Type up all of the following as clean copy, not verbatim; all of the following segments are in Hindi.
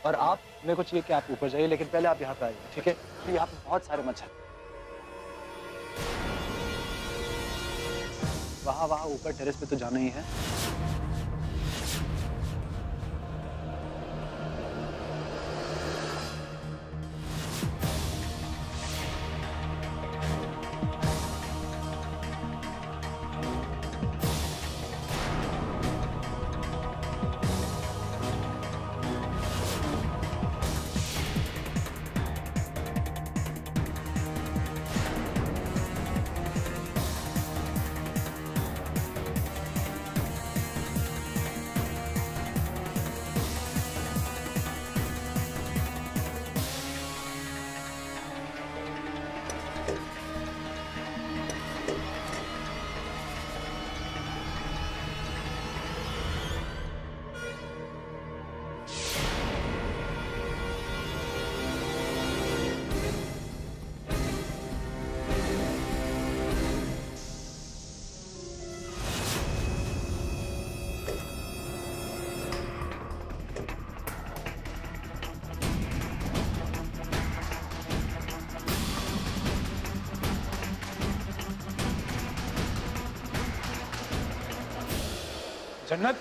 और आप, मेरे को चाहिए कि आप ऊपर जाइए, लेकिन पहले आप यहाँ पे आइए, ठीक है? यहाँ पे बहुत सारे मच्छर, वहाँ ऊपर टेरेस पे तो जाना ही है। जन्नत,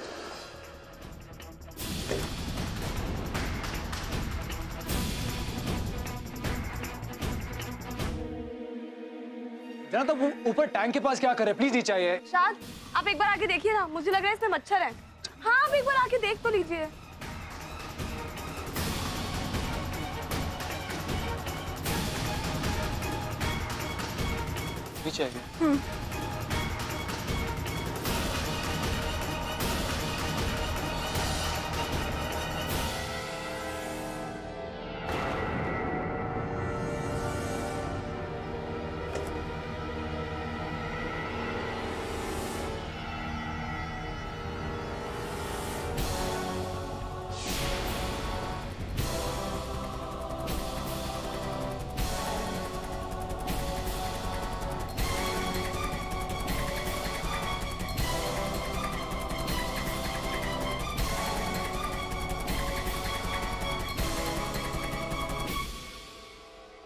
जन्नत, अब ऊपर टैंक के पास क्या कर रहे हैं? प्लीज नीचे आइए। शाद, आप एक बार आके देखिए ना, मुझे लग रहा है इसमें मच्छर है। हाँ, आप एक बार आके देख तो लीजिए। नीचे आइए।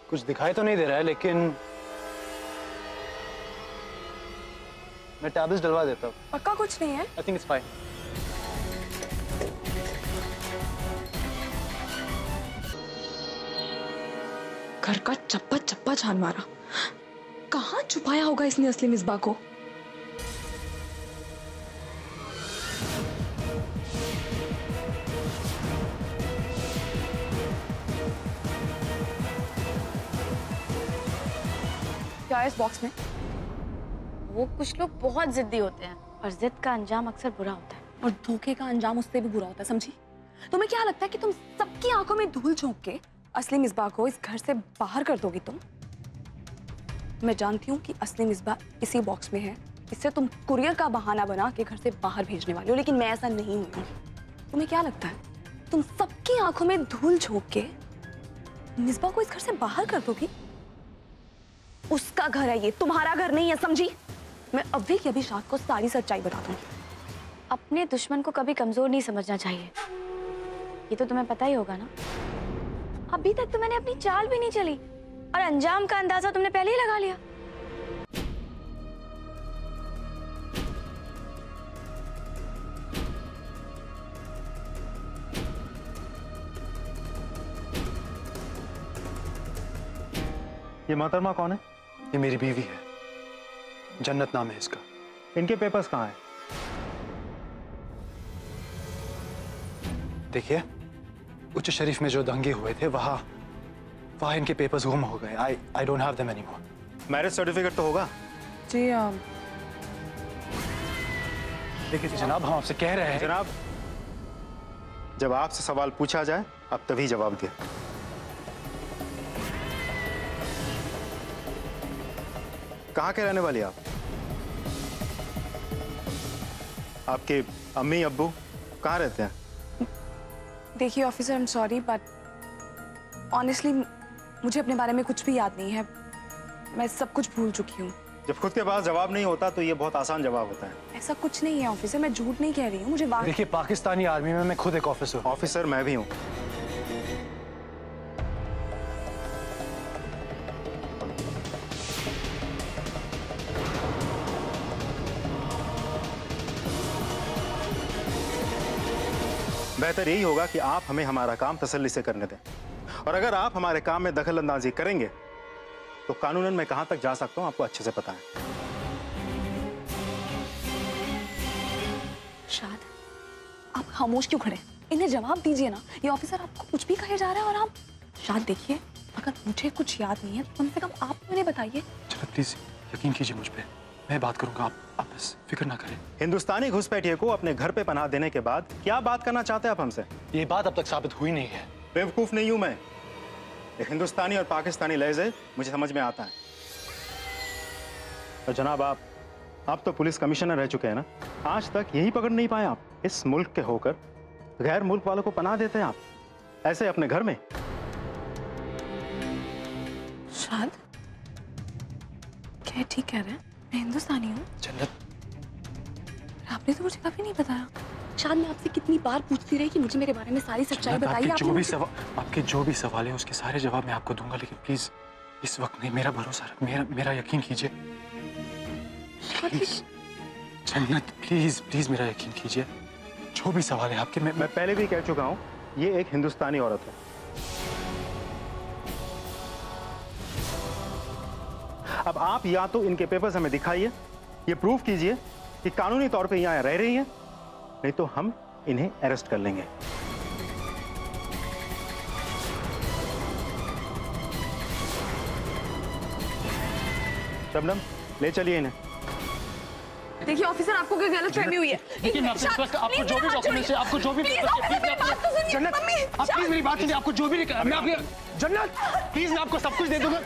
कुछ दिखाई तो नहीं दे रहा है, लेकिन मैं टैबलेट्स डलवा देता हूँ। पक्का कुछ नहीं है? I think it's fine. घर का चप्पा चप्पा छान मारा, कहाँ छुपाया होगा इसने असली मिसबा को? क्या है इस बॉक्स में? वो कुछ लोग बहुत जिद्दी होते हैं और जिद का अंजाम अक्सर बुरा होता है। और धोखे का अंजाम उससे भी बुरा होता है, समझी? तुम्हें क्या लगता है कि तुम सबकी आंखों में धूल झोंक के असली मिसबाह को इस घर से बाहर कर दोगी तुम? मैं जानती हूँ कि असली मिसबाह इसी बॉक्स में है। इससे तुम कुरियर का बहाना बना के घर से बाहर भेजने वाली हो, लेकिन मैं ऐसा नहीं हूँ। तुम्हें क्या लगता है तुम सबकी आंखों में धूल झोंक के मिसबाह को इस घर से बाहर कर दोगी? उसका घर है ये, तुम्हारा घर नहीं है, समझी? मैं अभी के अभी शाद को सारी सच्चाई बता दूंगी। अपने दुश्मन को कभी कमजोर नहीं समझना चाहिए, ये तो तुम्हें पता ही होगा ना। अभी तक तो मैंने अपनी चाल भी नहीं चली और अंजाम का अंदाजा तुमने पहले ही लगा लिया। ये मोहतरमा कौन है? ये मेरी बीवी है, जन्नत नाम है इसका। इनके पेपर्स कहाँ हैं? देखिए, उच्च शरीफ में जो दंगे हुए थे वहाँ इनके पेपर्स गुम हो गए। I don't have them anymore. Marriage certificate तो होगा? जी देखिए जनाब, हम आपसे कह रहे हैं। जनाब, जब आपसे सवाल पूछा जाए आप तभी जवाब दें। कहाँ के रहने वाली आप? आपके अम्मी अब्बू कहाँ रहते हैं? देखिए officer, I am sorry but honestly मुझे अपने बारे में कुछ भी याद नहीं है। मैं सब कुछ भूल चुकी हूँ। जब खुद के पास जवाब नहीं होता तो ये बहुत आसान जवाब होता है। ऐसा कुछ नहीं है ऑफिसर, मैं झूठ नहीं कह रही हूँ। मुझे देखिए, पाकिस्तानी आर्मी में मैं खुद एक ऑफिसर हूँ। ऑफिसर मैं भी हूँ। बेहतर यही होगा कि आप हमें हमारा काम तसल्ली से करने दें। और अगर आप हमारे काम में दखल अंदाजी करेंगे तो कानूनन मैं कहां तक जा सकता हूं आपको अच्छे से पता है। शाद, आप खामोश क्यों खड़े? इन्हें जवाब दीजिए ना। ये ऑफिसर आपको कुछ भी कहे जा रहा है और आप। शाद देखिए, अगर मुझे कुछ याद नहीं है तो कम से कम आप मुझे बताइए। चलो प्लीज यकीन कीजिए मुझ पे, मैं बात करूंगा, आप बस फिक्र ना करें। हिंदुस्तानी घुसपैठिए को अपने घर पे पनाह देने के बाद क्या बात करना चाहते हैं आप हमसे? ये बात अब तक साबित हुई नहीं है। बेवकूफ नहीं हूं मैं। एक हिंदुस्तानी और पाकिस्तानी लहजे मुझे समझ में आता है। और जनाब, आप तो पुलिस कमिश्नर रह चुके हैं ना, आज तक यही पकड़ नहीं पाए आप? इस मुल्क के होकर गैर मुल्क वालों को पनाह देते हैं आप ऐसे अपने घर में। शाद, क्या ठीक कह रहे हैं? मैं हिंदुस्तानी हूँ। जन्नत, आपने तो मुझे कभी नहीं बताया। शाद, मैं आपसे कितनी बार पूछती रही कि मुझे मेरे बारे में सारी सच्चाई बताइए। आपके जो भी सवाल है उसके सारे जवाब मैं आपको दूंगा, लेकिन प्लीज इस वक्त नहीं, मेरा भरोसा मेरा यकीन कीजिए। प्लीज जन्नत, प्लीज प्लीज मेरा यकीन कीजिए। जो भी सवाल है आपके, मैं पहले भी कह चुका हूं, ये एक हिंदुस्तानी औरत है। अब आप या तो इनके पेपर्स हमें दिखाइए, ये प्रूफ कीजिए कि कानूनी तौर पे यहाँ रह रही हैं, नहीं तो हम इन्हें अरेस्ट कर लेंगे। शबनम, ले चलिए इन्हें। देखिए ऑफिसर, आपको क्या गलतफहमी हुई है? देखिए मैं आपको जो भी डॉक्यूमेंट्स है, आपको जो भी जन्नत, आप प्लीज मेरी बात सुनिए। आपको जो भी मैं आपकी जन्नत, प्लीज मैं आपको सब कुछ दे दूंगा।